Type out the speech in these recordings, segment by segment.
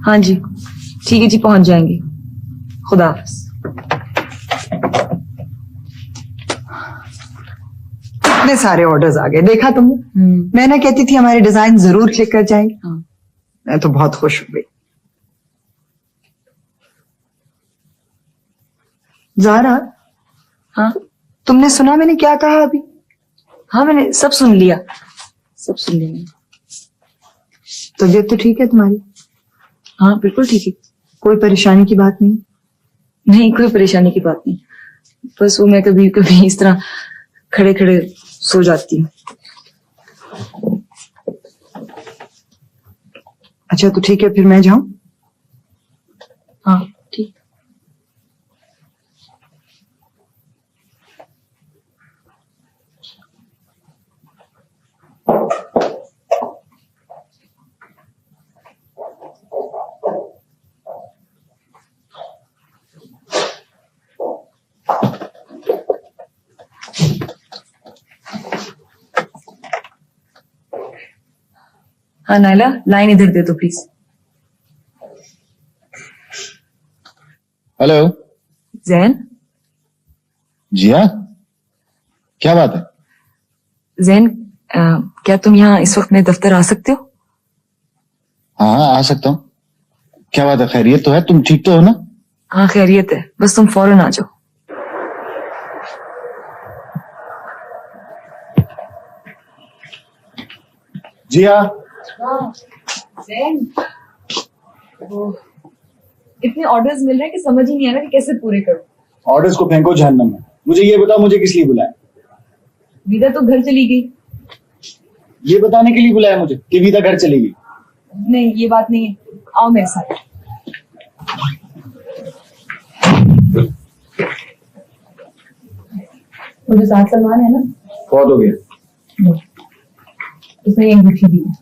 हाँ जी ठीक है जी, पहुंच जाएंगे। खुदा हाफिज। इतने सारे ऑर्डर्स आ गए, देखा तुमने? मैं ना कहती थी हमारे डिजाइन जरूर क्लिक कर जाएंगे। हाँ। मैं तो बहुत खुश हो गई। ज़ारा, हाँ तुमने सुना मैंने क्या कहा अभी? हाँ मैंने सब सुन लिया, सब सुन लिया मैंने। तबीयत तो ठीक है तुम्हारी? हाँ बिल्कुल ठीक है। कोई परेशानी की बात नहीं? नहीं कोई परेशानी की बात नहीं, बस वो मैं कभी कभी इस तरह खड़े खड़े सो जाती हूँ। अच्छा तो ठीक है, फिर मैं जाऊं? हाँ ठीक। हाँ नायला, लाइन इधर दे दो प्लीज। हेलो। जैन। जी हाँ, क्या बात है? जैन क्या तुम यहाँ इस वक्त मेरे दफ्तर आ सकते हो? हाँ हाँ आ सकता हूँ। क्या बात है, खैरियत तो है? तुम ठीक तो हो ना? हाँ खैरियत है, बस तुम फौरन आ जाओ। जी हाँ। जैन, इतने ऑर्डर्स मिल रहे हैं कि समझ ही नहीं आ रहा कि कैसे पूरे करूं। ऑर्डर्स को फेंको जहन्नम में। मुझे ये बताओ, मुझे किस लिए बुलाया? विदा तो घर चली गई। ये बताने के लिए बुलाया मुझे कि विदा घर चली गई? नहीं ये बात नहीं है, आओ मेरे साथ। मुझे साथ सलमान है ना, बहुत हो गया। उसने ये अंगूठी दी है।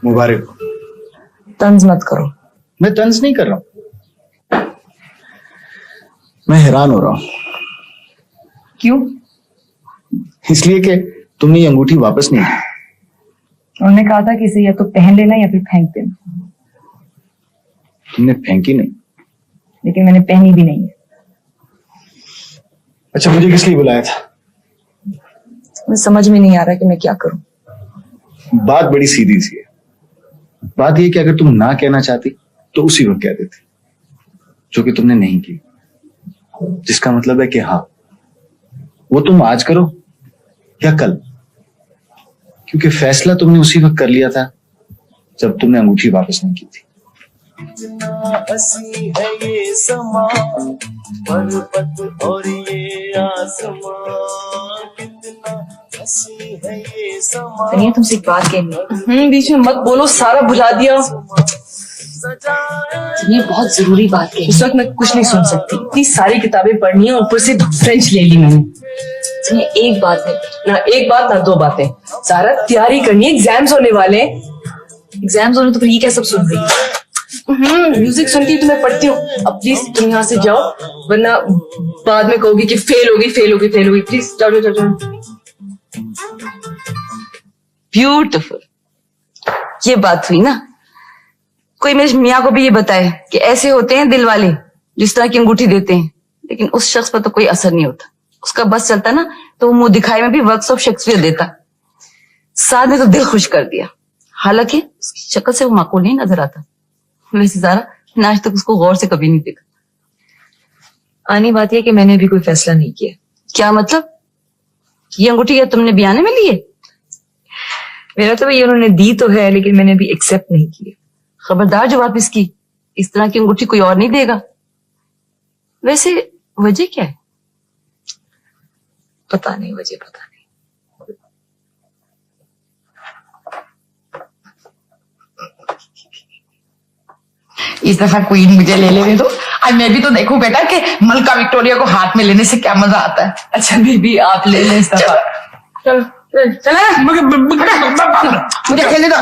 मुबारक। तंज मत करो। मैं तंज नहीं कर रहा हूं, मैं हैरान हो रहा हूं। क्यों? इसलिए कि तुमने ये अंगूठी वापस नहीं की। उन्होंने कहा था कि इसे या तो पहन लेना या फिर फेंक देना। तुमने फेंकी नहीं? लेकिन मैंने पहनी भी नहीं है। अच्छा मुझे किस लिए बुलाया था? मुझे समझ में नहीं आ रहा कि मैं क्या करूं। बात बड़ी सीधी सी है। बात यह कि अगर तुम ना कहना चाहती तो उसी वक्त कह देती, जो कि तुमने नहीं की। जिसका मतलब है कि हाँ, वो तुम आज करो या कल, क्योंकि फैसला तुमने उसी वक्त कर लिया था जब तुमने अंगूठी वापस नहीं की थी। कितना हसी है ये समा, पर्वत और ये आसमां, कितना हसी है ये समा। तनिया तुमसे एक बात कहनी है। बीच में मत बोलो, सारा बुझा दिया। ये बहुत जरूरी बात है, इस वक्त मैं कुछ नहीं सुन सकती। इतनी सारी किताबें पढ़नी है, ऊपर से फ्रेंच ले ली मैंने। एक बात है ना, एक बात ना दो बातें। सारा तैयारी करनी है, एग्जाम्स होने वाले। एग्जाम्स होने तो फिर ये क्या सब सुन रही है? म्यूजिक सुनती हूँ तो मैं पढ़ती हूँ। अब प्लीज तुम यहाँ से जाओ, वरना बाद में कहोगी कि फेल होगी फेल होगी फेल होगी। प्लीज जाओ जाओ जाओ। ब्यूटीफुल, ये बात हुई ना। कोई मेरे मियाँ को भी ये बताए कि ऐसे होते हैं दिल वाले, जिस तरह की अंगूठी देते हैं, लेकिन उस शख्स पर तो कोई असर नहीं होता। उसका बस चलता ना तो वो मुंह दिखाई में भी वर्क्स ऑफ शेक्सपियर देता। साथ ने तो दिल खुश कर दिया, हालांकि उसकी शक्ल से वो माकूल नहीं नजर आता। वैसे ज़ारा, मैंने आज तक उसको गौर से कभी नहीं देखा। आनी बात यह कि मैंने भी कोई फैसला नहीं किया। क्या मतलब? ये अंगूठी क्या तुमने बयाने में ली है? मेरा तो ये उन्होंने दी तो है, लेकिन मैंने भी एक्सेप्ट नहीं किया। खबरदार जो वापस की, इस तरह की अंगूठी कोई और नहीं देगा। वैसे वजह क्या है? पता नहीं, वजह पता नहीं। इस दफा क्वीन मुझे ले लेने दो। आज मैं भी तो देखूं बेटा कि मलका विक्टोरिया को हाथ में लेने से क्या मजा आता है। अच्छा बेबी आप ले लें इस दफा। चलो चलो, मुझे खेलने दो।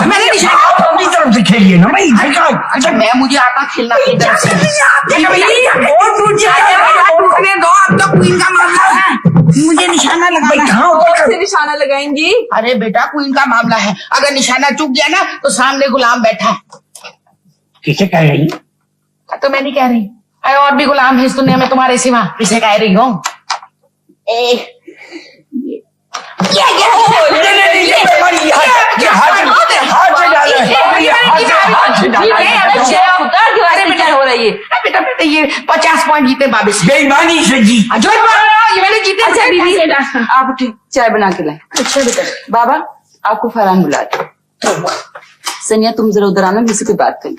मैंने अपनी तरफ से खेलिए ना भाई। अच्छा मैं, मुझे आता खेलना अपनी तरफ से। अब तो क्वीन का मामला है, मुझे निशाना लगाना है। कैसे निशाना लगाएंगी? अरे बेटा क्वीन का मामला है, अगर निशाना चूक गया ना तो सामने गुलाम बैठा है। किसे कह रही? तो मैं नहीं कह रही, अरे और भी गुलाम है इस दुनिया में तुम्हारे सिवा, किसे कह रही हूँ? हो रही है बेटा बेटा ये 50 पॉइंट जीते बाबिस बेईमानी से जी। जो ये मैंने जीते। अच्छा दीदी आप उठे, चाय बना के लाए। अच्छा बेटा बाबा आपको फरहान बुला रहे। सनिया तुम जरा उधर आना, किसी से बात करनी।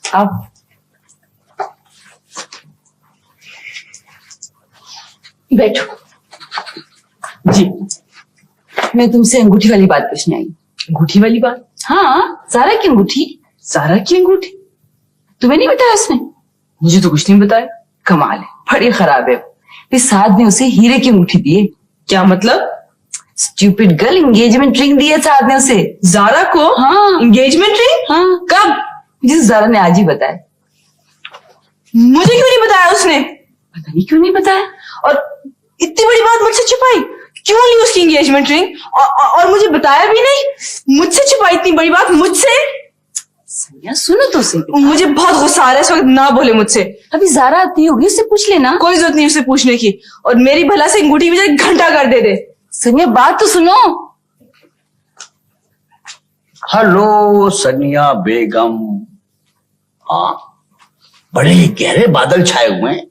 आप बैठो। जी मैं तुमसे अंगूठी वाली बात पूछने आई। अंगूठी वाली बात? हाँ, सारा की अंगूठी। सारा की अंगूठी? तुम्हें नहीं बताया उसने? मुझे तो कुछ नहीं बताया। कमाल है, बड़ी खराब है। फिर साथ में उसे हीरे की अंगूठी दिए। क्या मतलब? स्टूपिड गर्ल, एंगेजमेंट रिंग दिया साथ में उसे। जारा को? हाँ। Engagement ring? हाँ। कब? जिस जारा ने आज ही बताया। मुझे क्यों नहीं बताया उसने? पता नहीं क्यों नहीं बताया। और इतनी बड़ी बात मुझसे छुपाई क्यों? ली उसकी एंगेजमेंट रिंग और मुझे बताया भी नहीं। मुझसे छुपाई इतनी बड़ी बात मुझसे। सनिया सुनो तो सही। मुझे बहुत गुस्सा आ रहा है इस वक्त, ना बोले मुझसे। अभी जारा आती होगी, उससे पूछ लेना। कोई जरूरत नहीं उससे पूछने की, और मेरी भला से अंगूठी मुझे घंटा कर दे। सनिया बात तो सुनो। हेलो सनिया बेगम। हाँ, बड़े गहरे बादल छाए हुए हैं,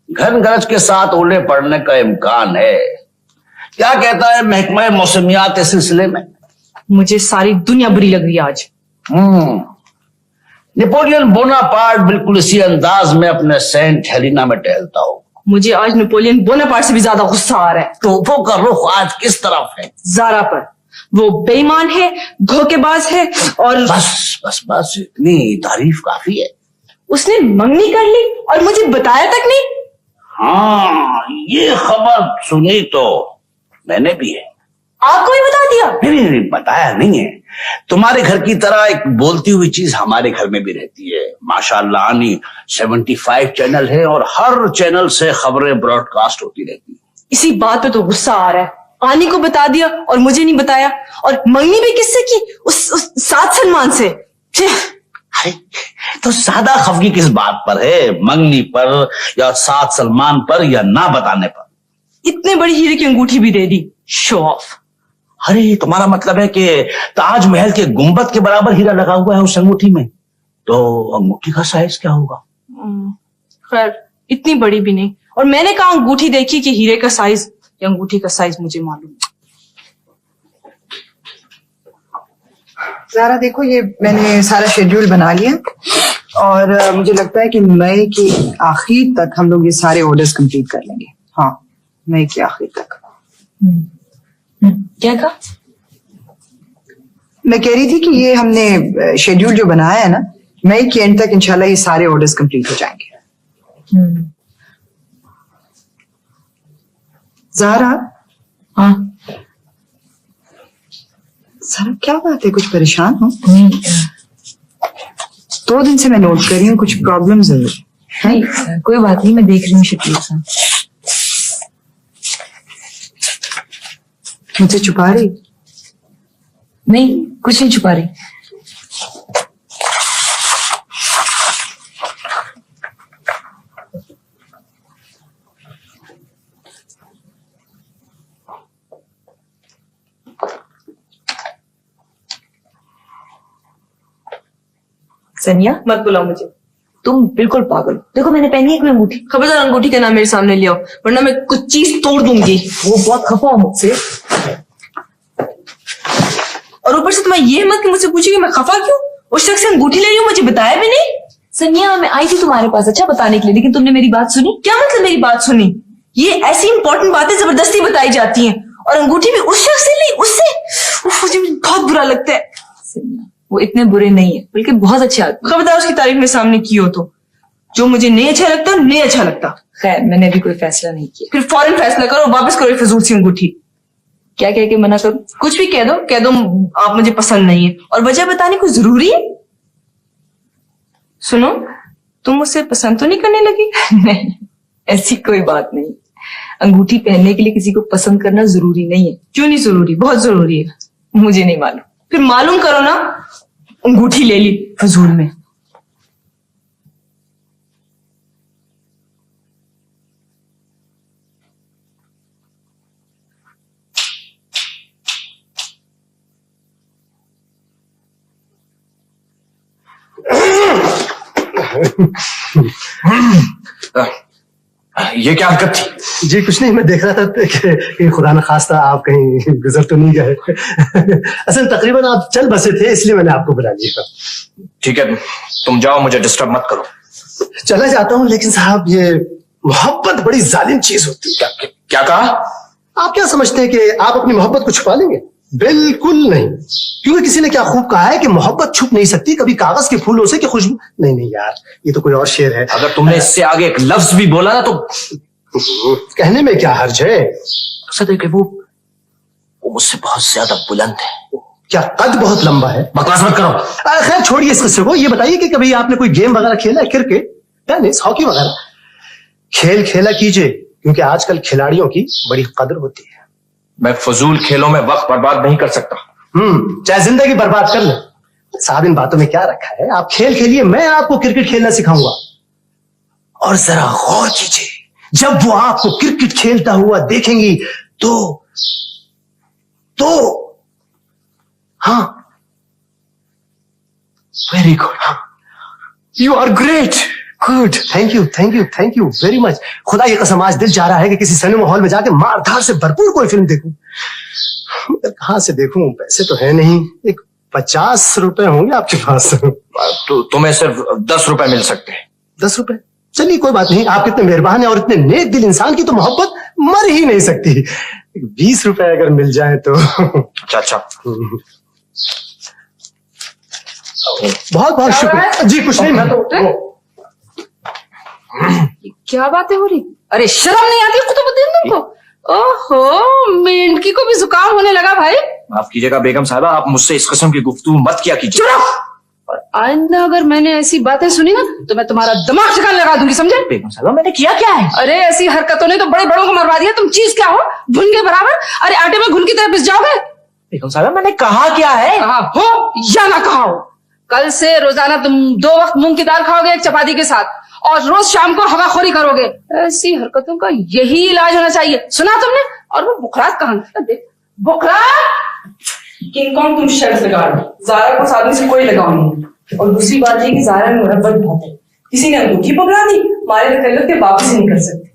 घन गरज के साथ ओले पड़ने का इम्कान है। क्या कहता है महकमा मौसमियात इस सिलसिले में? मुझे सारी दुनिया बुरी लग रही है आज। नेपोलियन बोनापार्ट बिल्कुल इसी अंदाज में अपने सेंट हेलिना में टहलता हो। मुझे आज नेपोलियन बोनापार्ट से भी ज्यादा गुस्सा आ रहा है। तोपों का रुख आज किस तरफ है? जारा पर। वो बेईमान है, धोखेबाज है, और बस बस बस, इतनी तारीफ काफी है। उसने मंगनी कर ली और मुझे बताया तक नहीं। हाँ, ये खबर सुनी तो मैंने भी है। आपको भी बता दिया? नहीं, बताया नहीं है। तुम्हारे घर की तरह एक बोलती हुई चीज हमारे घर में भी रहती है। माशाल्लाह आनी 75 चैनल है और हर चैनल से खबरें ब्रॉडकास्ट होती रहती है। इसी बात पे तो गुस्सा आ रहा है। आनी को बता दिया और मुझे नहीं बताया, और मंगनी भी किससे की? उस सात सलमान से। अरे तो ज्यादा खफगी किस बात पर है? मंगनी पर या सात सलमान पर या ना बताने पर? इतने बड़ी हीरे की अंगूठी भी दे दी, शो ऑफ। अरे तुम्हारा मतलब है कि ताजमहल के गुंबद के बराबर हीरा लगा हुआ है उस अंगूठी में, तो अंगूठी का साइज क्या होगा? खैर इतनी बड़ी भी नहीं, और मैंने कहा अंगूठी देखी कि हीरे का साइज या अंगूठी का साइज मुझे मालूम। ज़ारा देखो, ये मैंने सारा शेड्यूल बना लिया, और मुझे लगता है कि मई के आखिर तक हम लोग ये सारे ऑर्डर्स कंप्लीट कर लेंगे। हाँ, मई के आखिर तक। क्या कहा? मैं कह रही थी कि ये हमने शेड्यूल जो बनाया है ना, मई के एंड तक इंशाल्लाह ये सारे ऑर्डर्स कंप्लीट हो जाएंगे। ज़ारा, हाँ ज़ारा क्या बात है, कुछ परेशान हो? 2 दिन से मैं नोट कर रही हूँ, कुछ प्रॉब्लम जरूर। नहीं कोई बात नहीं, मैं देख रही हूँ शकील से। मुझे छुपा रही? नहीं कुछ नहीं छुपा रही। सनिया मत बुलाओ मुझे, तुम बिल्कुल पागल। देखो मैंने पहनी है कोई अंगूठी। खबरदार अंगूठी का नाम मेरे सामने लिया, वरना मैं कुछ चीज तोड़ दूंगी। वो बहुत खफा हो मुझसे। और ऊपर से तुम्हें ये मत कि मुझसे पूछे कि मैं खफा क्यों? उस शख्स से अंगूठी ले रही हूँ, मुझे बताया भी नहीं। सनिया मैं आई थी तुम्हारे पास अच्छा बताने के लिए, लेकिन तुमने मेरी बात सुनी? क्या मतलब मेरी बात सुनी? ये ऐसी इंपॉर्टेंट बातें जबरदस्ती बताई जाती हैं, और अंगूठी भी उस शख्स से ली, उससे। उफ, मुझे बहुत बुरा लगता है। सनिया वो इतने बुरे नहीं है, बल्कि बहुत अच्छे आदमी। खबरदार उसकी तारीफ मेरे सामने की हो तो। जो मुझे नहीं अच्छा लगता, नहीं अच्छा लगता। खैर मैंने अभी कोई फैसला नहीं किया। फिर फौरन फैसला करो, वापस करो ये फजूल सी अंगूठी। क्या कह के मना करूं? कुछ भी कह दो आप मुझे पसंद नहीं है, और वजह बतानी कोई जरूरी है? सुनो, तुम मुझसे पसंद तो नहीं करने लगी? नहीं ऐसी कोई बात नहीं। अंगूठी पहनने के लिए किसी को पसंद करना जरूरी नहीं है। क्यों नहीं जरूरी? बहुत जरूरी है। मुझे नहीं मालूम। फिर मालूम करो ना। अंगूठी ले ली फजूल में। ये क्या हरकत थी? जी कुछ नहीं, मैं देख रहा था कि खुदा न खास्ता आप कहीं गुजर तो नहीं गए। असल तकरीबन आप चल बसे थे, इसलिए मैंने आपको बुला लिया। ठीक है, तुम जाओ, मुझे डिस्टर्ब मत करो। चला जाता हूँ, लेकिन साहब ये मोहब्बत बड़ी जालिम चीज होती है। क्या कहा? आप क्या समझते हैं कि आप अपनी मोहब्बत को छुपा लेंगे? बिल्कुल नहीं, क्योंकि किसी ने क्या खूब कहा है कि मोहब्बत छुप नहीं सकती कभी कागज के फूलों से कि खुशबू। नहीं नहीं यार, ये तो कोई और शेर है। अगर तुमने इससे आगे एक लफ्ज भी बोला ना तो कहने में क्या हर्ज है? सदे कि वो मुझसे बहुत ज्यादा बुलंद है। क्या कद बहुत लंबा है? बकवास मत करो। खैर छोड़िए इस किस्से को। ये बताइए कि कभी आपने कोई गेम वगैरह खेला है? क्रिकेट, टेनिस, हॉकी वगैरह खेल खेला कीजिए, क्योंकि आजकल खिलाड़ियों की बड़ी कदर होती है। मैं फजूल खेलों में वक्त बर्बाद नहीं कर सकता। चाहे जिंदगी बर्बाद कर ले। साहब इन बातों में क्या रखा है? आप खेल खेलिए, मैं आपको क्रिकेट खेलना सिखाऊंगा। और जरा गौर कीजिए, जब वो आपको क्रिकेट खेलता हुआ देखेंगी तो हाँ, वेरी गुड, हाँ, you are great, good, thank you very much. खुदा ये कसम, आज दिल चाह रहा है कि किसी सिनेमा हॉल में जाके मारधार से भरपूर कोई फिल्म देखूं। मगर कहां से देखूं? पैसे तो है नहीं। एक 50 रुपए होंगे आपके पास? तो तुम्हें सिर्फ 10 रुपए मिल सकते हैं। 10 रुपए? चलिए कोई बात नहीं, आप कितने मेहरबान हैं और इतने नेक दिल इंसान की तो मोहब्बत मर ही नहीं सकती। 20 रुपए अगर मिल जाए तो। अच्छा बहुत बहुत शुक्रिया जी। कुछ नहीं, मैं तो क्या बातें हो रही? अरे शर्म नहीं आती कुतुबुद्दीन तुमको? ओहो, मेंढकी को भी जुकाम होने लगा भाई। माफ कीजिएगा बेगम साहबा, आप मुझसे इस किस्म की गुफ्तगू मत किया कीजिए। और आइंदा अगर मैंने ऐसी बातें सुनी ना तो मैं तुम्हारा दिमाग ठिकाने लगा दूंगी, समझे? बेगम साहबा मैंने किया क्या है? अरे ऐसी हरकतों ने तो बड़े बड़ों को मरवा दिया। तुम चीज क्या हो? घुन के बराबर? अरे आटे में घुन की तरह पिस जाओगे। बेगम साहबा मैंने कहा क्या है? कहा हो या ना कहा हो, कल से रोजाना तुम 2 वक्त मूंग की दाल खाओगे एक चपाती के साथ, और रोज शाम को हवाखोरी करोगे। ऐसी हरकतों का यही इलाज होना चाहिए, सुना तुमने? और वो बुखरात कहाँ है? देख बुखरात। किंग कॉन्ग तुम शर्त लगा लो, जारा को उस आदमी से कोई लगाव नहीं। और दूसरी बात ये कि जारा में मुरब्बत बहुत है। किसी ने अंगूठी पकड़ा दी, हमारे तकल्लुफ के वापस नहीं कर सकते।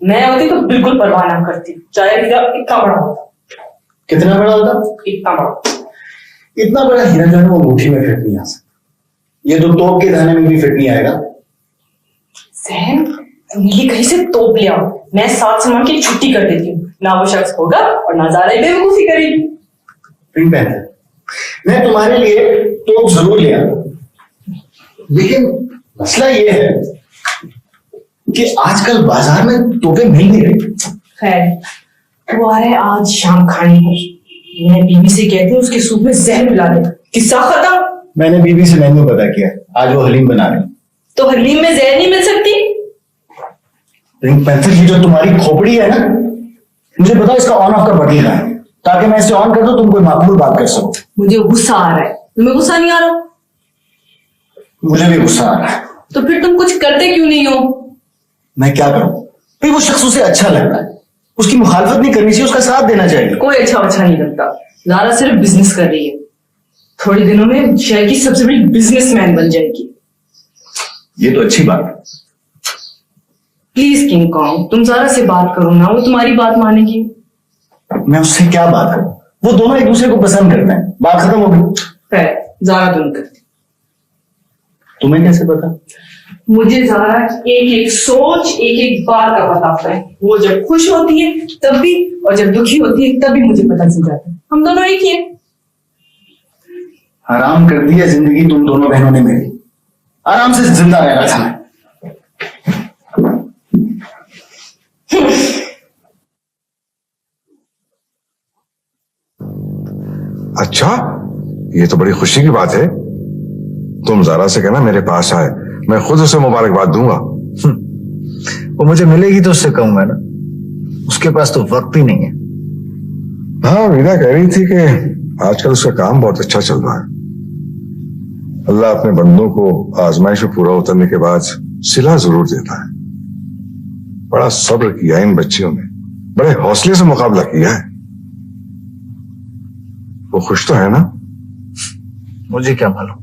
मैं होती तो बिल्कुल परवाह ना करती, चाहे हीरा इतना बड़ा होता। कितना बड़ा होता? इतना बड़ा। इतना बड़ा हीरा जो है वो अंगूठी में फिट नहीं आ सकता। ये तो तोप के दाने में भी फिट नहीं आएगा। सहन, तुम ये कहीं से तोप लिया, मैं 7 सामान की छुट्टी कर देती हूँ। ना वो शख्स होगा और ना ज़ारा बेवकूफी करेगी। पिंक पैंथर, मैं तुम्हारे लिए तोप जरूर ले आऊं, लेकिन मसला ये है कि आजकल बाजार में तोपे मिल नहीं रही। खैर, वो आ रहा है आज शाम खाने पर। मैं बीवी से कहती हूँ उसके सूप में जहर मिला दे। किस्सा खत्म। मैंने बीवी से मेन्यू पता किया, आज वो हलीम बना रही। तो हलीम में जहर नहीं मिल सकती? पिंक पैंथर, ये जो तुम्हारी खोपड़ी है ना, मुझे बताओ इसका ऑन ऑफ का बटन है, ताकि मैं इसे ऑन कर दूं, तुम कोई माकूल बात कर सको। मुझे गुस्सा आ रहा है। तुम्हें गुस्सा नहीं आ रहा? मुझे भी गुस्सा आ रहा है। तो फिर तुम कुछ करते क्यों नहीं हो? मैं क्या करूं भाई? वो शख्स उसे अच्छा लगता है, उसकी मुखालफत नहीं करनी चाहिए, उसका साथ देना चाहिए। कोई अच्छा नहीं लगता। ज़ारा सिर्फ बिजनेस कर रही है, थोड़े दिनों में शहर की सबसे बड़ी बिजनेसमैन बन जाएगी। ये तो अच्छी बात है। प्लीज किंग कॉन्ग, तुम ज़ारा से बात करो ना, वो तुम्हारी बात मानेगी। मैं उससे क्या बात करूं? वो दोनों एक दूसरे को पसंद करते हैं, बात खत्म हो गई। ज़ारा तुम करती। तुम्हें कैसे पता? मुझे ज़ारा एक एक सोच, एक एक बात का पता है। वो जब खुश होती है तब भी, और जब दुखी होती है तब भी मुझे पता चल जाता है। हम दोनों एक ही हैं। हराम कर दिया जिंदगी तुम दोनों बहनों ने मेरी। आराम से जिंदा रह रहा था मैं। अच्छा, ये तो बड़ी खुशी की बात है। तुम ज़ारा से कहना मेरे पास आए, मैं खुद उसे मुबारकबाद दूंगा। वो मुझे मिलेगी तो उससे कहूंगा ना। उसके पास तो वक्त ही नहीं है। हाँ, वीना कह रही थी कि आजकल उसका काम बहुत अच्छा चल रहा है। अल्लाह अपने बंदों को आजमाइश में पूरा उतरने के बाद सिला जरूर देता है। बड़ा सब्र किया इन बच्चियों ने, बड़े हौसले से मुकाबला किया है। वो खुश तो है ना? मुझे क्या मालूम।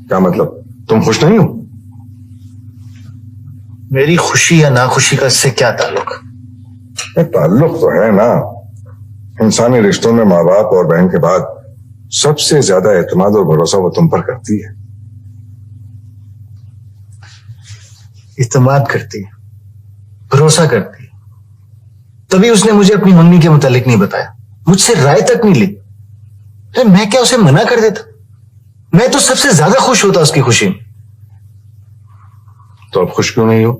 क्या मतलब, तुम खुश नहीं हो? मेरी खुशी या नाखुशी का इससे क्या ताल्लुक? ताल्लुक तो है ना। इंसानी रिश्तों में माँ बाप और बहन के बाद सबसे ज्यादा एतमाद और भरोसा वो तुम पर करती है। इत्मीनान करती है, भरोसा करती है, तभी उसने मुझे अपनी मम्मी के मुतालिक नहीं बताया, मुझसे राय तक नहीं ली। अरे मैं क्या उसे मना कर देता? मैं तो सबसे ज्यादा खुश होता उसकी खुशी में। तो अब खुश क्यों नहीं हो?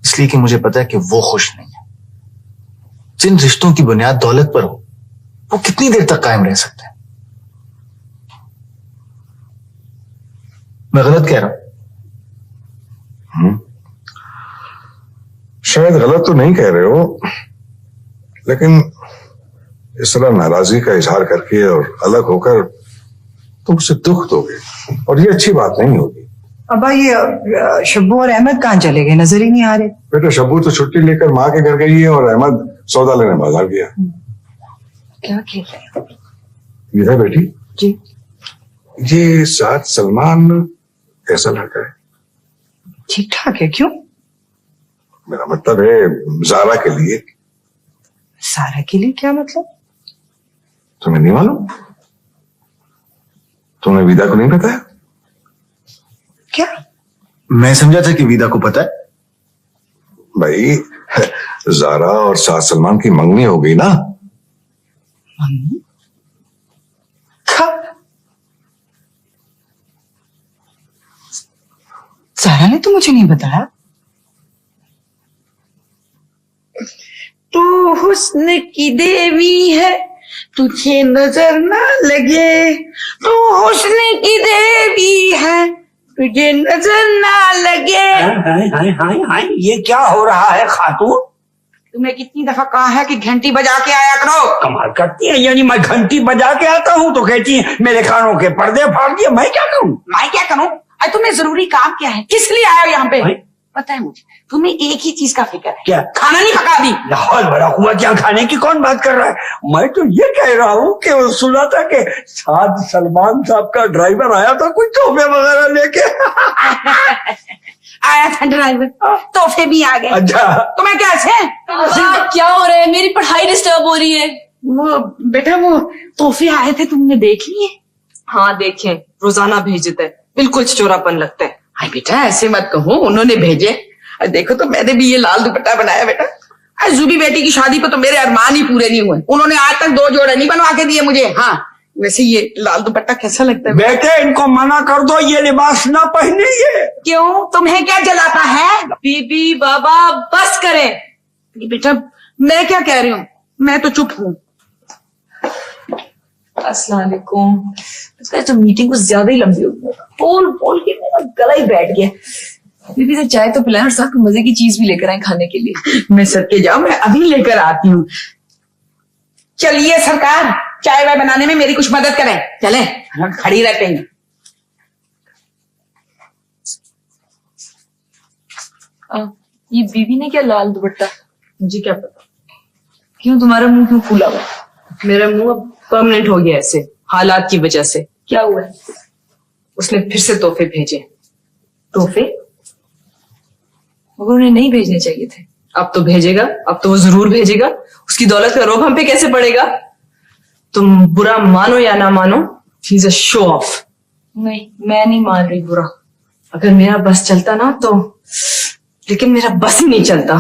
इसलिए कि मुझे पता है कि वो खुश नहीं है। जिन रिश्तों की बुनियाद दौलत पर हो, वो कितनी देर तक कायम रह सकते हैं? मैं गलत कह रहा हूं? शायद गलत तो नहीं कह रहे हो, लेकिन इस तरह नाराजगी का इजहार करके और अलग होकर तुम उसे दुख दोगे, और ये अच्छी बात नहीं होगी। अब्बा, ये शब्बू और अहमद कहाँ चले गए? नजर ही नहीं आ रहे। बेटा, शब्बू तो छुट्टी लेकर माँ के घर गई है और अहमद सौदा लेने बाजार गया। क्या खेल रहे हो? इधर बेटी जी। ये साथ सलमान कैसा लड़का है? ठीक ठाक है। क्यों? मेरा मतलब है जारा के लिए। सारा के लिए क्या मतलब? तुम्हें नहीं मालूम? तुमने विदा को नहीं बताया? क्या? मैं समझा था कि विदा को पता है। भाई, जारा और साथ सलमान की मंगनी हो गई ना। मम्मी? कब? सारा ने तो मुझे नहीं बताया। तू हुस्न की देवी है, तुझे नजर ना लगे। तू हुस्न की देवी है, तुझे नजर ना लगे। हाय हाय हाय हाय, ये क्या हो रहा है खातून? तुमने कितनी दफा कहा है कि घंटी बजा के आया करो। कमाल करती है, यानी मैं घंटी बजा के आता हूँ तो कहती है मेरे कानों के पर्दे फाड़ दिए। मैं क्या करूँ? मैं क्या करूँ? अरे तुम्हें जरूरी काम क्या है? किस लिए आए हो यहाँ पे? भाई? पता है मुझे, तुम्हें एक ही चीज का फिक्र है। क्या? खाना नहीं पका दी। लाहौल बड़ा हुआ, क्या खाने की कौन बात कर रहा है? मैं तो ये कह रहा हूँ कि वो सुना था कि साथ सलमान साहब का ड्राइवर आया था कुछ तोहफे वगैरह लेके। आया था ड्राइवर, तोहफे भी आ गए। अच्छा, तुम्हें कैसे? क्या हो रहा है? मेरी पढ़ाई डिस्टर्ब हो रही है। वो बेटा, वो तोहफे आए थे, तुमने देख लिए? हाँ देखें, रोजाना भेज देता है, बिल्कुल चोरापन लगता है। हाय बेटा, ऐसे मत कहो, उन्होंने भेजे। अरे देखो तो मैंने भी ये लाल दुपट्टा बनाया बेटा। अरे जुबी बेटी की शादी पर तो मेरे अरमान ही पूरे नहीं हुए। उन्होंने आज तक 2 जोड़े नहीं बनवा के दिए मुझे। हाँ, वैसे ये लाल दुपट्टा कैसा लगता है? बेटे इनको मना कर दो, ये लिबास ना पहने। ये क्यों, तुम्हें क्या जलाता है? बीबी बाबा बस करें। बेटा मैं क्या कह रही हूँ, मैं तो चुप हूँ। अस्सलाम वालेकुम। इसका तो मीटिंग कुछ ज्यादा ही लंबी हो गई, बोल बोल के मेरा गला ही बैठ गया। बीबी से चाय तो पिलाएं और साथ में मजे की चीज भी लेकर आए खाने के लिए। मैं सदके जाऊं, मैं अभी लेकर आती हूँ। चलिए सरकार, चाय वाय बनाने में मेरी कुछ मदद करें। चले, खड़ी रहते हैं। ये बीबी ने क्या लाल दुपट्टा? मुझे क्या पता। क्यों, तुम्हारा मुंह क्यों फूला हुआ? मेरा मुंह अब परमानेंट हो गया ऐसे हालात की वजह से। क्या हुआ है? उसने फिर से तोहफे भेजे। तोहफे? मगर उन्हें नहीं भेजने चाहिए थे। अब तो भेजेगा, अब तो वो जरूर भेजेगा। उसकी दौलत का रोब हम पे कैसे पड़ेगा? तुम बुरा मानो या ना मानो, he is a show off. नहीं, मैं नहीं मान रही बुरा। अगर मेरा बस चलता ना तो, लेकिन मेरा बस ही नहीं चलता।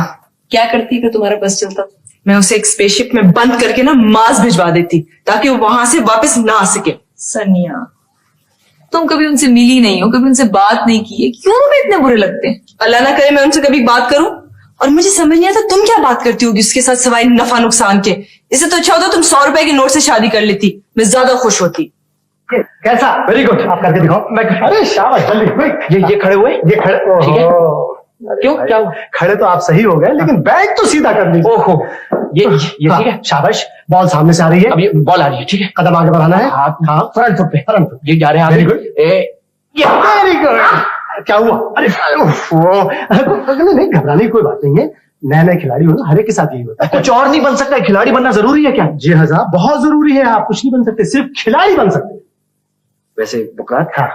क्या करती अगर तुम्हारा बस चलता? मैं उसे एक स्पेसशिप में बंद करके ना मार्स भिजवा देती ताकि वो वहां से वापस ना आ सके। सनिया, तुम कभी उनसे मिली नहीं हो, कभी उनसे बात नहीं की है, क्यों तुम्हें इतने बुरे लगते हैं? अल्लाह ना करे मैं उनसे कभी बात करूं, और मुझे समझ नहीं आता तुम क्या बात करती होगी उसके साथ सिवाय नफा नुकसान के। इससे तो अच्छा होता तुम 100 रुपए के नोट से शादी कर लेती, मैं ज्यादा खुश होती। कैसा? वेरी गुड, आप करके दिखाओ। मैं, अरे शाबाश, जल्दी। ये खड़े हुए, ये खड़े, ठीक है। क्यों क्या हुआ? खड़े तो आप सही हो गए, लेकिन बैग तो सीधा कर लीजिए। ओहो, ये ठीक है। शाबाश। बॉल सामने से आ रही है। अब ये बॉल आ रही है, ठीक है। कदम आगे बढ़ाना है। हाँ, फ्रंट फुट पे, फ्रंट फुट। ये जा रहे हैं आगे। Very good. Very good. क्या हुआ? अरे नहीं, घबराने की कोई बात नहीं है। नए नए खिलाड़ी हो ना, हर एक के साथ यही होता है। कुछ और नहीं बन सकता? खिलाड़ी बनना जरूरी है क्या? जी हाँ साहब, बहुत जरूरी है। आप कुछ नहीं बन सकते, सिर्फ खिलाड़ी बन सकते हैं। वैसे बुकरात, हाँ,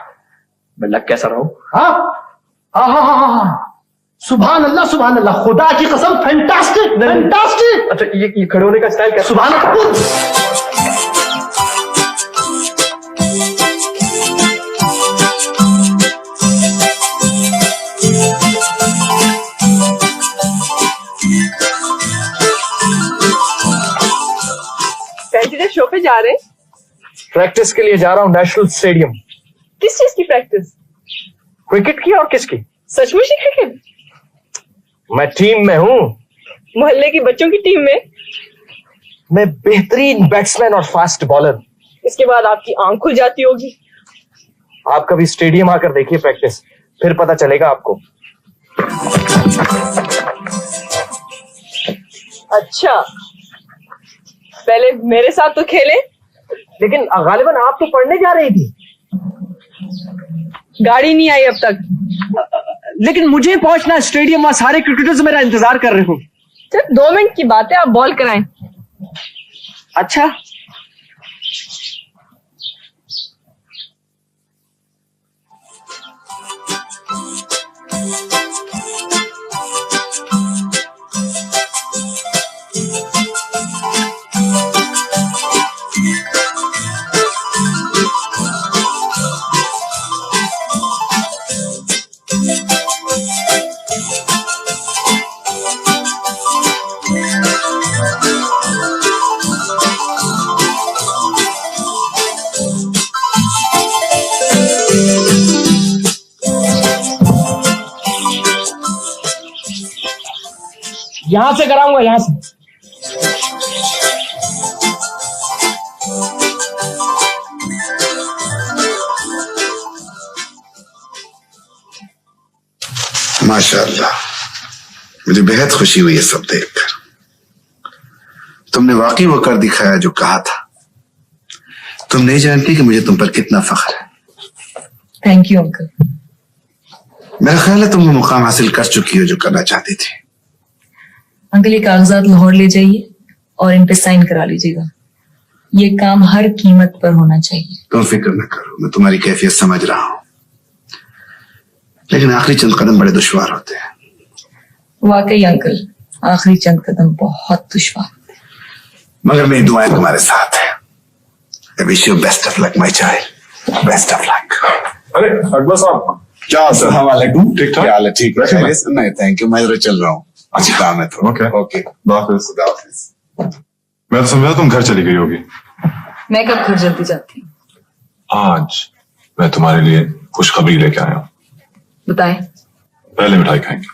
मैं लग कैसा रहा हूँ? हाँ। सुभान अल्लाह, खुदा की कसम, फैंटास्टिक फैंटास्टिक। अच्छा, ये खड़े होने का स्टाइल कैसा? सुभान अल्लाह। सैटरडे शो पे जा रहे हैं? प्रैक्टिस के लिए जा रहा हूँ नेशनल स्टेडियम। किस चीज की प्रैक्टिस? क्रिकेट की। और किसकी? सचमुच ही क्रिकेट? मैं टीम में हूँ। मोहल्ले की बच्चों की टीम में? मैं बेहतरीन बैट्समैन और फास्ट बॉलर। इसके बाद आपकी आंख खुल जाती होगी। आप कभी स्टेडियम आकर देखिए प्रैक्टिस, फिर पता चलेगा आपको। अच्छा, पहले मेरे साथ तो खेले। लेकिन गालिबन आप तो पढ़ने जा रही थी। गाड़ी नहीं आई अब तक। लेकिन मुझे पहुंचना है स्टेडियम, वहां सारे क्रिकेटर्स मेरा इंतजार कर रहे हो। सिर्फ 2 मिनट की बात है, आप बॉल कराएं। अच्छा, यहां से कराऊंगा, यहां से। माशाअल्लाह, मुझे बेहद खुशी हुई है सब देखकर। तुमने वाकई वो कर दिखाया जो कहा था। तुम नहीं जानती कि मुझे तुम पर कितना फख्र है। Thank you uncle. मेरा ख्याल है तुम वो मुकाम हासिल कर चुकी हो जो करना चाहती थी। अंकल, ये कागजात लाहौर ले जाइए और इन पे साइन करा लीजिएगा। ये काम हर कीमत पर होना चाहिए। तुम फिक्र न करो, मैं तुम्हारी कैफियत समझ रहा हूं, लेकिन आखिरी चंद कदम बड़े दुश्वार होते हैं। वाकई अंकल, आखिरी चंद कदम बहुत दुश्वार होते हैं। मगर मेरी दुआएं तुम्हारे साथ है। I wish you best of luck, my child. Best of luck. अरे अकबर साहब, क्या अस्सलाम वालेकुम। ठीक ठाक? क्या हाल है? ठीक है? नहीं, थैंक यू, मैं इधर चल रहा हूँ, अच्छी काम है तो। ओके। खुदा हाफिज। मैं तो समझा तुम घर चली गई होगी। मैं कब घर जल्दी जाती हूँ? आज मैं तुम्हारे लिए खुशखबरी लेके आया हूँ। बताएं। पहले मिठाई खाएंगे।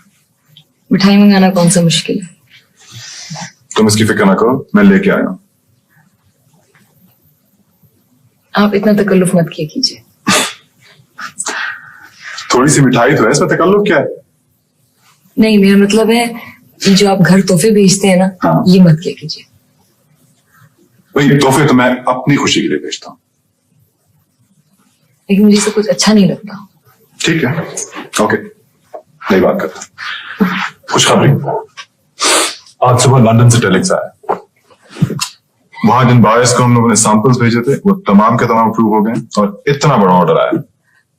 मिठाई मंगाना कौन सा मुश्किल है? तुम इसकी फिक्र ना करो, मैं लेके आया हूँ। आप इतना तकल्लुफ मत किया कीजिए। थोड़ी सी मिठाई तो है, इसमें तकल्लुफ क्या है? नहीं, मेरा मतलब है ये जो आप घर तोहफे भेजते हैं ना, हाँ। ये मत किया कीजिए। भाई तोहफे तो मैं अपनी खुशी के लिए भेजता हूँ। लेकिन मुझे सब कुछ अच्छा नहीं लगता। ठीक है, ओके, नई बात करता। खुशखबरी, आज सुबह लंदन से टेलेक्स आया। वहां जिन बायर्स को हम लोगों ने सैंपल्स भेजे थे, वो तमाम के तमाम अप्रूव हो गए और इतना बड़ा ऑर्डर आया।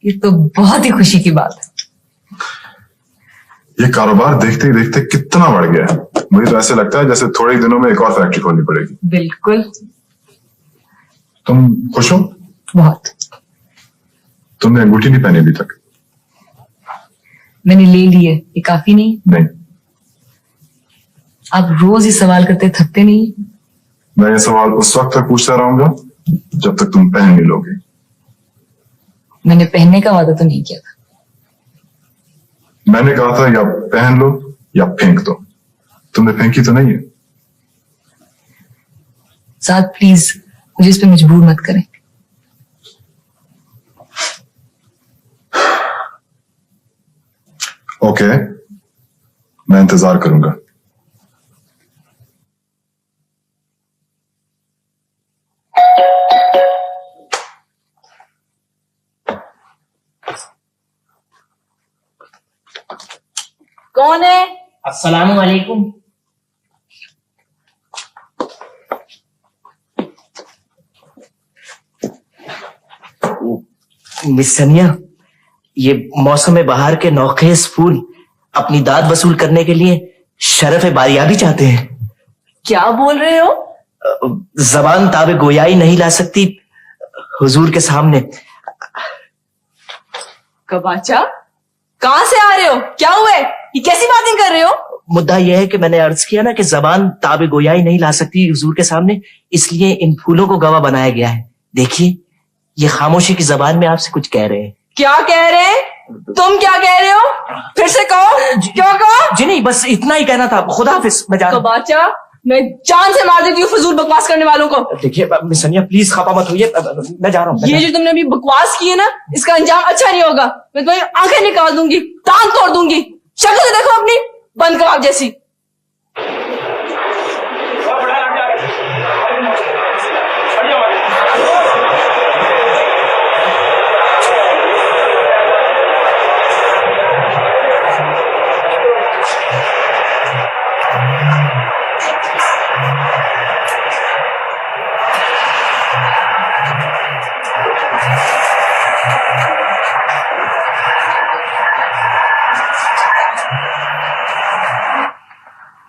ये तो बहुत ही खुशी की बात है। ये कारोबार देखते ही देखते कितना बढ़ गया है। मुझे तो ऐसे लगता है जैसे थोड़े ही दिनों में एक और फैक्ट्री खोलनी पड़ेगी। बिल्कुल। तुम खुश हो? बहुत। तुमने अंगूठी नहीं पहनी अभी तक। मैंने ले ली है, ये काफी नहीं? नहीं। आप रोज ही सवाल करते थकते नहीं? मैं ये सवाल उस वक्त तक पूछता रहूंगा जब तक तुम पहन नहीं लोगे। मैंने पहनने का वादा तो नहीं किया था। मैंने कहा था या पहन लो या फेंक दो। तुमने फेंकी तो नहीं है। साथ प्लीज मुझे इस पे मजबूर मत करें। ओके, मैं इंतजार करूंगा। कौन है? अस्सलाम वालेकुम। मिस सनिया, ये मौसम बहार के नौखेज फूल अपनी दाद वसूल करने के लिए शरफ बारियाबी चाहते हैं। क्या बोल रहे हो? जबान ताबे गोयाई नहीं ला सकती हुजूर के सामने। कबाचा, कहाँ से आ रहे हो? क्या हुआ है? ये कैसी बातें कर रहे हो? मुद्दा यह है कि मैंने अर्ज किया ना कि जबान ताबे गोयाई नहीं ला सकती हुजूर के सामने, इसलिए इन फूलों को गवाह बनाया गया है। देखिए, ये खामोशी की जबान में आपसे कुछ कह रहे हैं। क्या कह रहे हैं? तुम क्या कह रहे हो? फिर से कहो। क्या कहो? जी नहीं, बस इतना ही कहना था। खुदा हाफिज, मैं जा रहा हूं। कबाचा, मैं जान से मार देती हूँ फजूल बकवास करने वालों को। देखिए मिस सनिया, प्लीज खफा मत होइए, मैं जा रहा हूँ। ये जो तुमने अभी बकवास की है ना, इसका अंजाम अच्छा नहीं होगा। मैं तुम्हारी आंखें निकाल दूंगी, टांग तोड़ दूंगी। शक्ल तो देखो अपनी, बंद कबाब जैसी।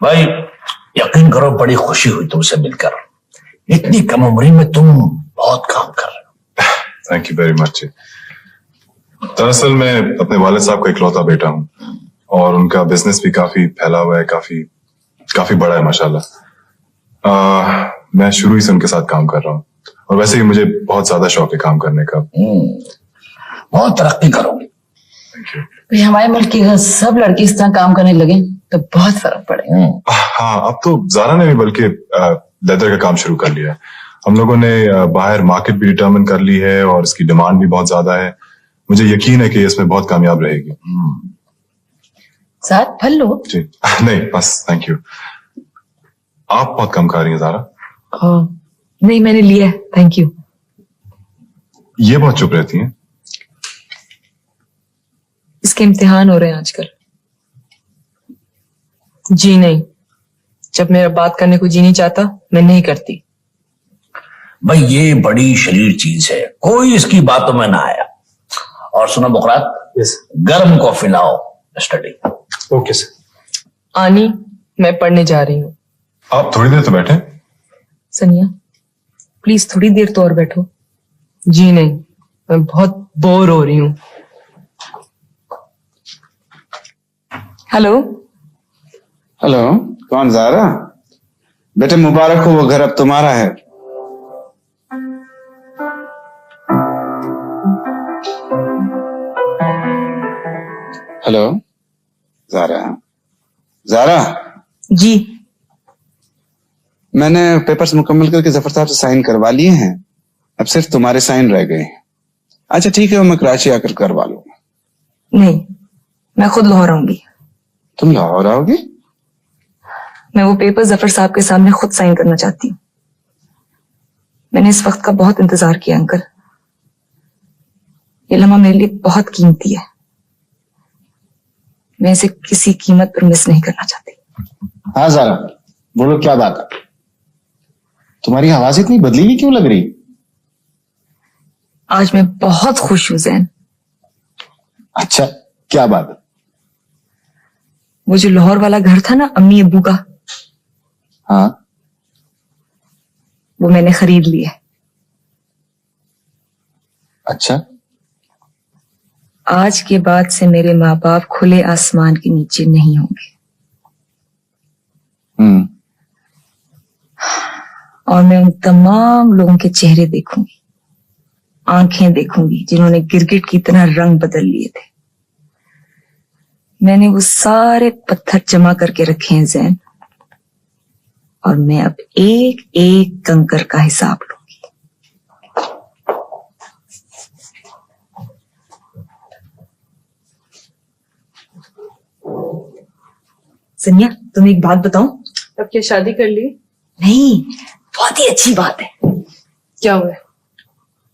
भाई यकीन करो, बड़ी खुशी हुई तुमसे मिलकर। इतनी कम उम्र में तुम बहुत काम कर रहे हो। Thank you very much. दरअसल मैं अपने वालिद साहब का इकलौता बेटा हूँ और उनका बिजनेस भी काफी फैला हुआ है, काफी बड़ा है माशाल्लाह। मैं शुरू ही से उनके साथ काम कर रहा हूँ और वैसे ही मुझे बहुत ज्यादा शौक है काम करने का। बहुत तरक्की करोगे। भाई हमारे मुल्क के सब लड़के इस तरह काम करने लगे तो बहुत फर्क पड़ेगा। हाँ, अब तो जारा ने भी बल्कि लेदर का काम शुरू कर लिया है। हम लोगों ने बाहर मार्केट भी डिटर्मिन कर ली है और इसकी डिमांड भी बहुत ज्यादा है। मुझे यकीन है कि इसमें बहुत कामयाब रहेगी। साथ फल लो। जी नहीं बस थैंक यू। आप बहुत कम खा रही हैं जारा। नहीं, मैंने लिया है, थैंक यू। ये बहुत चुप रहती हैं। इसके इम्तिहान हो रहे हैं आजकल। जी नहीं, जब मेरा बात करने को जी नहीं चाहता मैं नहीं करती। भाई ये बड़ी शरीर चीज है, कोई इसकी बातों में ना आया। और सुनो बुकरात, गर्म कॉफी लाओ, स्टडी। Okay sir. आनी, मैं पढ़ने जा रही हूँ। आप थोड़ी देर तो बैठे। सनिया प्लीज थोड़ी देर तो और बैठो। जी नहीं, मैं बहुत बोर हो रही हूँ। हेलो हेलो, कौन जारा? बेटे मुबारक हो, वो घर अब तुम्हारा है। Hello Zara. जारा जी, मैंने पेपर्स मुकम्मल करके जफर साहब से साइन करवा लिए हैं, अब सिर्फ तुम्हारे साइन रह गए हैं। अच्छा ठीक है, मैं कराची आकर करवा लूंगा। नहीं, मैं खुद लाहौर आऊंगी। तुम लाहौर आओगी? मैं वो पेपर जफर साहब के सामने खुद साइन करना चाहती हूँ। मैंने इस वक्त का बहुत इंतजार किया अंकल। ये लम्हा मेरे लिए बहुत कीमती है। मैं इसे किसी कीमत पर मिस नहीं करना चाहती। हाँ जारा, बोलो क्या बात है? तुम्हारी आवाज इतनी बदली हुई क्यों लग रही? आज मैं बहुत खुश हूं जैन। अच्छा, क्या बात है? वो जो लाहौर वाला घर था ना अम्मी अब्बू का, हाँ, वो मैंने खरीद लिया है। अच्छा, आज के बाद से मेरे माँ बाप खुले आसमान के नीचे नहीं होंगे। और मैं उन तमाम लोगों के चेहरे देखूंगी, आंखें देखूंगी जिन्होंने गिरगिट की तरह रंग बदल लिए थे। मैंने वो सारे पत्थर जमा करके रखे हैं जैन, और मैं अब एक एक कंकर का हिसाब लूंगी। सनिया तुम्हें एक बात बताऊं? अब क्या शादी कर ली? नहीं, बहुत ही अच्छी बात है। क्या हुआ?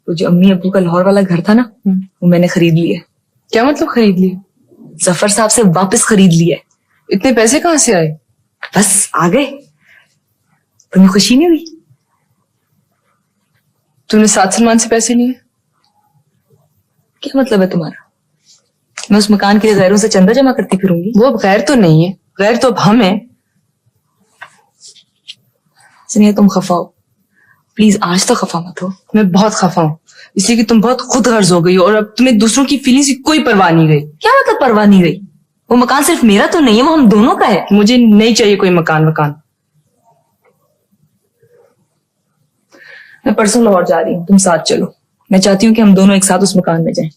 वो जो अम्मी अब्बू का लाहौर वाला घर था ना, वो मैंने खरीद लिया। क्या मतलब खरीद लिया? जफर साहब से वापस खरीद लिया। इतने पैसे कहाँ से आए? बस आ गए। तुम्हें खुशी नहीं हुई? तूने सात सलमान से पैसे लिए? क्या मतलब है तुम्हारा? मैं उस मकान के लिए गैरों से चंदा जमा करती फिरूंगी? वो अब गैर तो नहीं है, गैर तो अब हम हैं। सुनिए, तुम खफा हो, प्लीज आज तो खफा मत हो। मैं बहुत खफा हूँ, इसलिए कि तुम बहुत खुद गर्ज हो गई हो और अब तुम्हें दूसरों की फीलिंग्स की कोई परवाह नहीं गई। क्या मतलब परवाह नहीं गई? वो मकान सिर्फ मेरा तो नहीं है, वो हम दोनों का है। मुझे नहीं चाहिए कोई मकान। मैं परसों लाहौर जा रही हूँ, तुम साथ चलो। मैं चाहती हूँ कि हम दोनों एक साथ उस मकान में जाएं।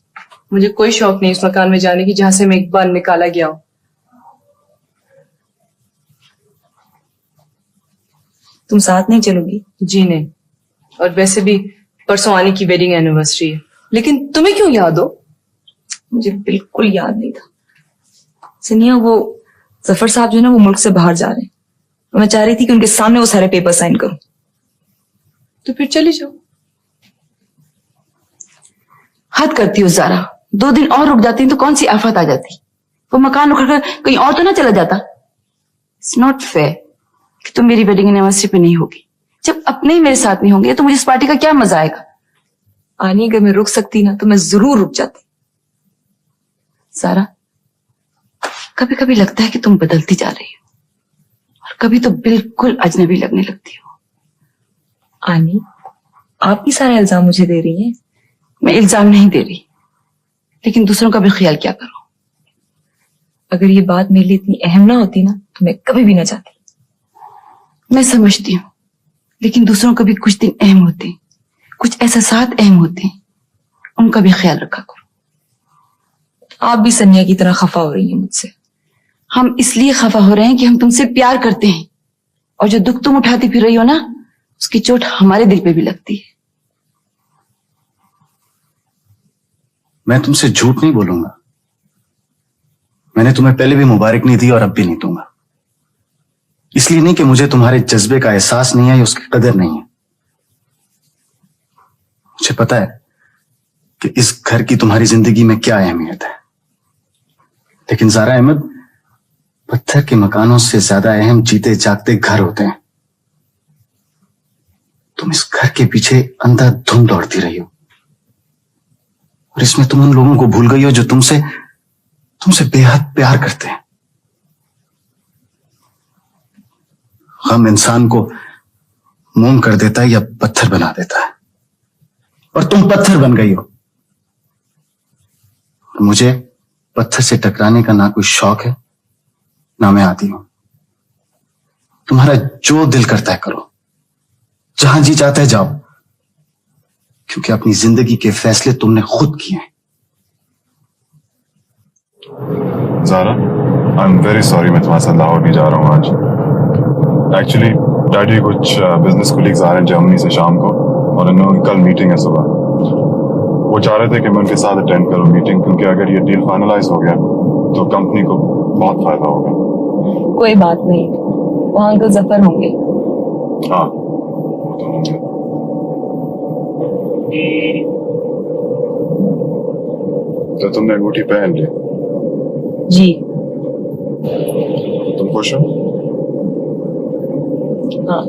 मुझे कोई शौक नहीं उस मकान में जाने की जहां से मैं एक बार निकाला गया हूं। तुम साथ नहीं चलोगी? जी नहीं, और वैसे भी परसों आने की वेडिंग एनिवर्सरी है। लेकिन तुम्हें क्यों याद हो? मुझे बिल्कुल याद नहीं था। सनिया, वो जफर साहब जो है ना, वो मुल्क से बाहर जा रहे हैं। तो मैं चाह रही थी कि उनके सामने वो सारे पेपर साइन करूं। तो फिर चली जाओ। हद करती हो ज़ारा, 2 दिन और रुक जाती तो कौन सी आफत आ जाती? वो मकान उखड़ कर कहीं और तो ना चला जाता। इट्स नॉट फेयर कि तुम मेरी वेडिंग एनिवर्सरी पे नहीं होगी। जब अपने ही मेरे साथ नहीं होंगे तो मुझे इस पार्टी का क्या मजा आएगा? आनी अगर मैं रुक सकती ना तो मैं जरूर रुक जाती। ज़ारा, कभी कभी लगता है कि तुम बदलती जा रही हो और कभी तो बिल्कुल अजनबी लगने लगती हो। आनी, आप ही सारा इल्जाम मुझे दे रही हैं। मैं इल्जाम नहीं दे रही, लेकिन दूसरों का भी ख्याल क्या करो। अगर ये बात मेरे लिए इतनी अहम ना होती ना तो मैं कभी भी ना जाती। मैं समझती हूँ, लेकिन दूसरों का भी कुछ दिन अहम होते हैं, कुछ एहसासात अहम होते हैं, उनका भी ख्याल रखा करो। आप भी सनिया की तरह खफा हो रही हैं मुझसे। हम इसलिए खफा हो रहे हैं कि हम तुमसे प्यार करते हैं, और जो दुख तुम उठाती फिर रही हो ना, उसकी चोट हमारे दिल पे भी लगती है। मैं तुमसे झूठ नहीं बोलूंगा। मैंने तुम्हें पहले भी मुबारक नहीं दी और अब भी नहीं दूंगा। इसलिए नहीं कि मुझे तुम्हारे जज्बे का एहसास नहीं है या उसकी कदर नहीं है। मुझे पता है कि इस घर की तुम्हारी जिंदगी में क्या अहमियत है, लेकिन ज़ारा अहमद, पत्थर के मकानों से ज्यादा अहम जीते जागते घर होते हैं। तुम इस घर के पीछे अंधाधुंध दौड़ती रही हो, और इसमें तुम उन लोगों को भूल गई हो जो तुमसे बेहद प्यार करते हैं। गम इंसान को मोम कर देता है या पत्थर बना देता है, और तुम पत्थर बन गई हो। और मुझे पत्थर से टकराने का ना कोई शौक है ना मैं आती हूं। तुम्हारा जो दिल करता है करो, जहां जी चाहता है जाओ, क्योंकि अपनी जिंदगी के फैसले तुमने खुद किए हैं। Zara, I am very sorry, मैं तुम्हारे साथ लाहौर भी जा रहा हूँ आज। एक्चुअली डैडी कुछ बिजनेस कोलीग्स आ रहे हैं जर्मनी से शाम को, और इन लोगों की कल मीटिंग है सुबह। वो चाह रहे थे कि मैं उनके साथ अटेंड करूं मीटिंग, क्योंकि अगर ये डील फाइनलाइज हो गया तो कंपनी को बहुत फायदा होगा। कोई बात नहीं, वहां अंकल जफर होंगे। हाँ, वो तो होंगे। तो तुमने अंगूठी पहन ली? जी। तुम खुश हो? हाँ।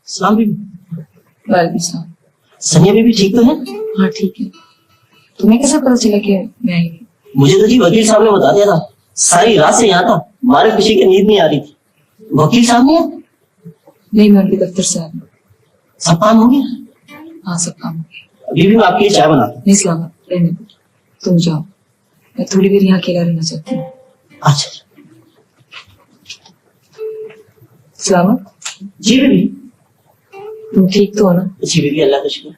सलाम बीबी। वालेकुम सलाम। सनिया बीबी ठीक तो है? हाँ ठीक है। तुम्हें कैसे पता चला कि मैं आई हूँ? मुझे तो जी वकील साहब ने बता दिया था। सारी रात से यहाँ था, मारे खुशी की नींद नहीं आ रही थी। वकील साहब ने? नहीं, मैं उनके दफ्तर से आ रही हूँ। सब काम हो गया? हाँ सब काम हो गया। बीबी मैं आपके लिए चाय बनाता हूँ। नहीं सलामत, रहने दो, तुम जाओ, मैं थोड़ी देर यहाँ अकेला रहना चाहती हूँ। अच्छा सलामत। जी बीबी। तुम ठीक तो हो ना? जी बीबी, अल्लाह का शुक्र।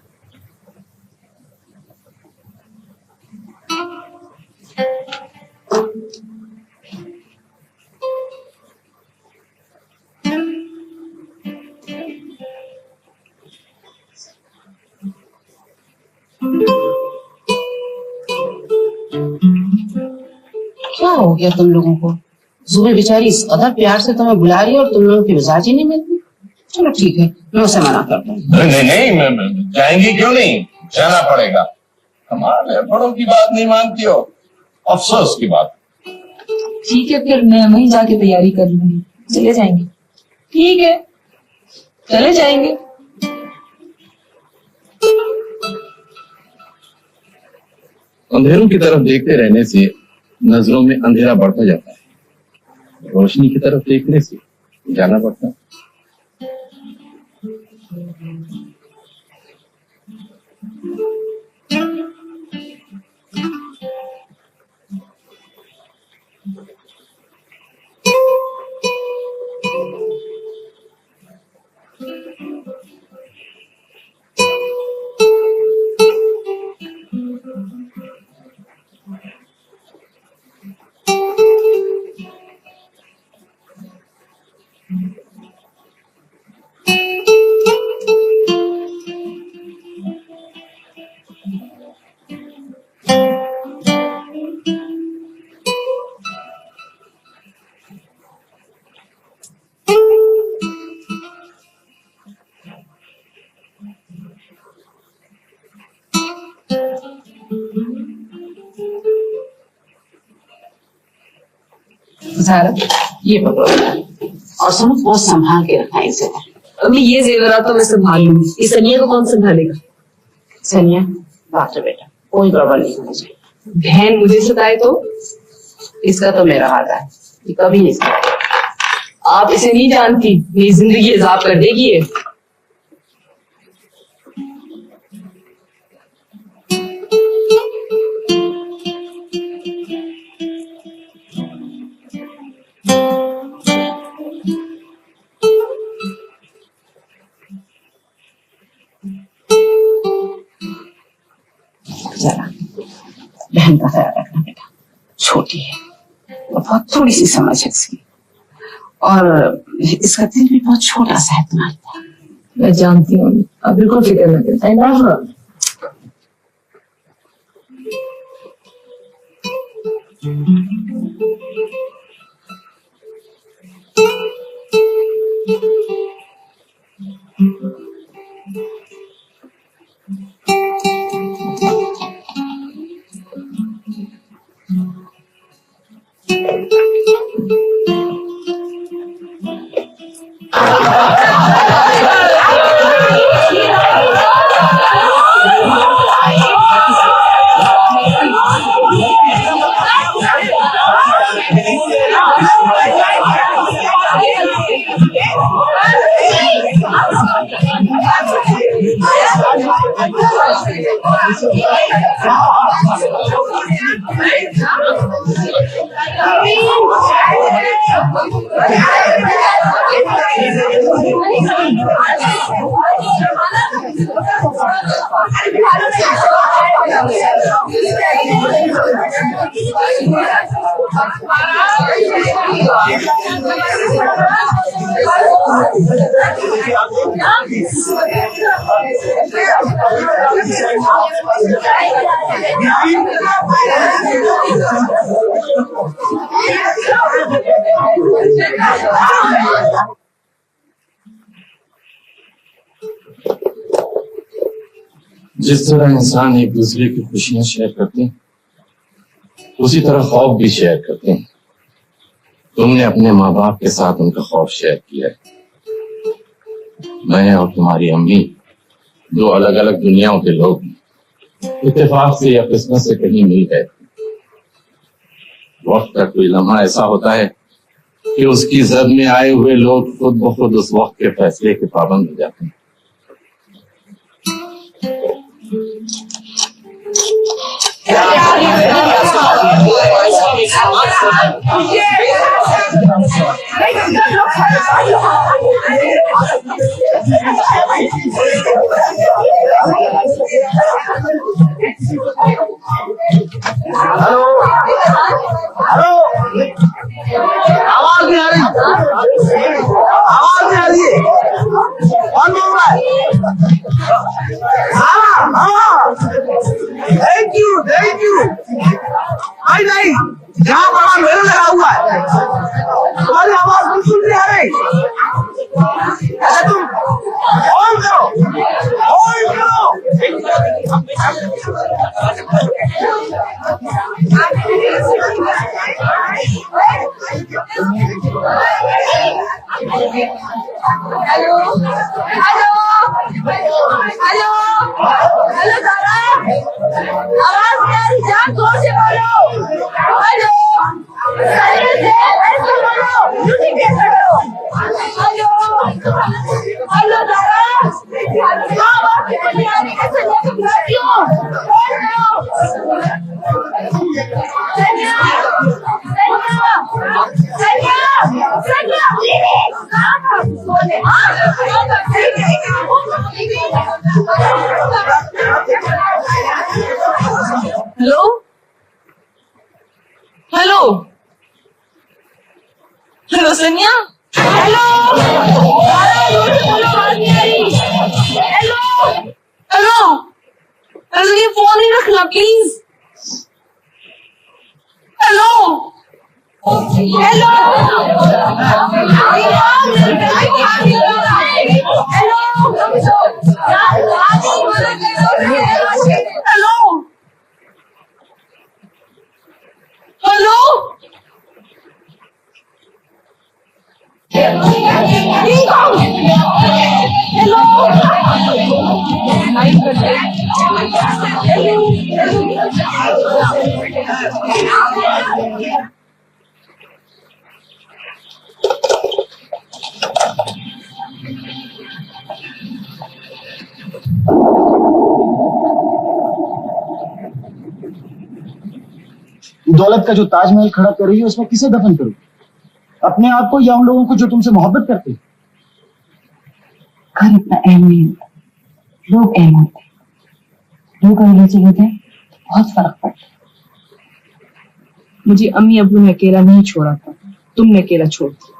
क्या हो गया तुम लोगों को? जुबे बेचारी इस कदर प्यार से तुम्हें बुला रही है और तुम लोगों की मिजाज ही नहीं मिलती। चलो ठीक है, मैं उसे मना करता हूँ। नहीं, जाएंगी क्यों नहीं? जाना पड़ेगा। हमारे बड़ों की बात नहीं मानती हो, अफसोस की बात। ठीक है, फिर मैं वहीं जाके तैयारी कर लूंगी, चले जाएंगे। ठीक है, चले जाएंगे। अंधेरों की तरफ देखते रहने से नजरों में अंधेरा बढ़ता जाता है, रोशनी की तरफ देखने से जाना पड़ता है। ये पकड़ो और सुनो, बहुत संभाल के रखना इसे। अम्मी ये जेवरात तो मैं संभाल लूंगी, इस सनिया को कौन संभालेगा? सनिया बात है बेटा, कोई गड़बड़ नहीं होनी चाहिए। बहन मुझे सताए तो? इसका तो मेरा वादा है, ये कभी नहीं सताएगा। आप इसे नहीं जानती, मेरी जिंदगी अजाब कर देगी ये। जरा बहन का ख्याल रखना बेटा, छोटी है, बहुत थोड़ी सी समझ है इसकी, और इसका दिल भी बहुत छोटा सा है तुम्हारी तरह। मैं जानती हूँ, अब बिल्कुल फिक्र न करें। जिस तरह इंसान एक दूसरे की खुशियां शेयर करते हैं, उसी तरह खौफ भी शेयर करते हैं। तुमने अपने माँ बाप के साथ उनका खौफ शेयर किया है। मैं और तुम्हारी अम्मी दो अलग अलग दुनियाओं के लोग हैं। इत्तेफाक से या किस्मत से कहीं मिल गए। वक्त का कोई लम्हा ऐसा होता है कि उसकी जद में आए हुए लोग खुद ब खुद उस वक्त के फैसले के पाबंद हो जाते हैं। हेलो हेलो, आवाज नहीं आ रही, आवाज नहीं आ रही है। कौन बोल रहा है? हाँ हाँ, थैंक यू थैंक यू। नहीं नहीं, जहाँ बड़ा मेरे लगा हुआ है, तुम्हारी आवाज बिल्कुल नहीं आ रही। अच्छा तुम ऑन करो, ऑन करो। हेलो हेलो हेलो हेलो दादा, आवाज नहीं आ रही, जान जोर से बोलो। हेलो सही से ऐसे बोलो, ड्यूटी कैसे करो। हेलो हेलो दादा, आवाज नहीं आ रही, कैसे लोग क्यों बोल रहे हो? हेलो हेलो हेलो सनिया, हेलो हेलो हेलो, ये फोन ही रखना प्लीज। हेलो हेलो हेलो दौलत का जो ताजमहल खड़ा कर रही है उसमें किसे दफन करूं? अपने आप को या उन लोगों को जो तुमसे मोहब्बत करते? घर इतना अहम नहीं होता, लोग अहम होते हैं। लोग अकेले चले जाए तो बहुत फर्क पड़ता है। मुझे अम्मी अबू ने अकेला नहीं छोड़ा था, तुमने अकेला छोड़ दिया।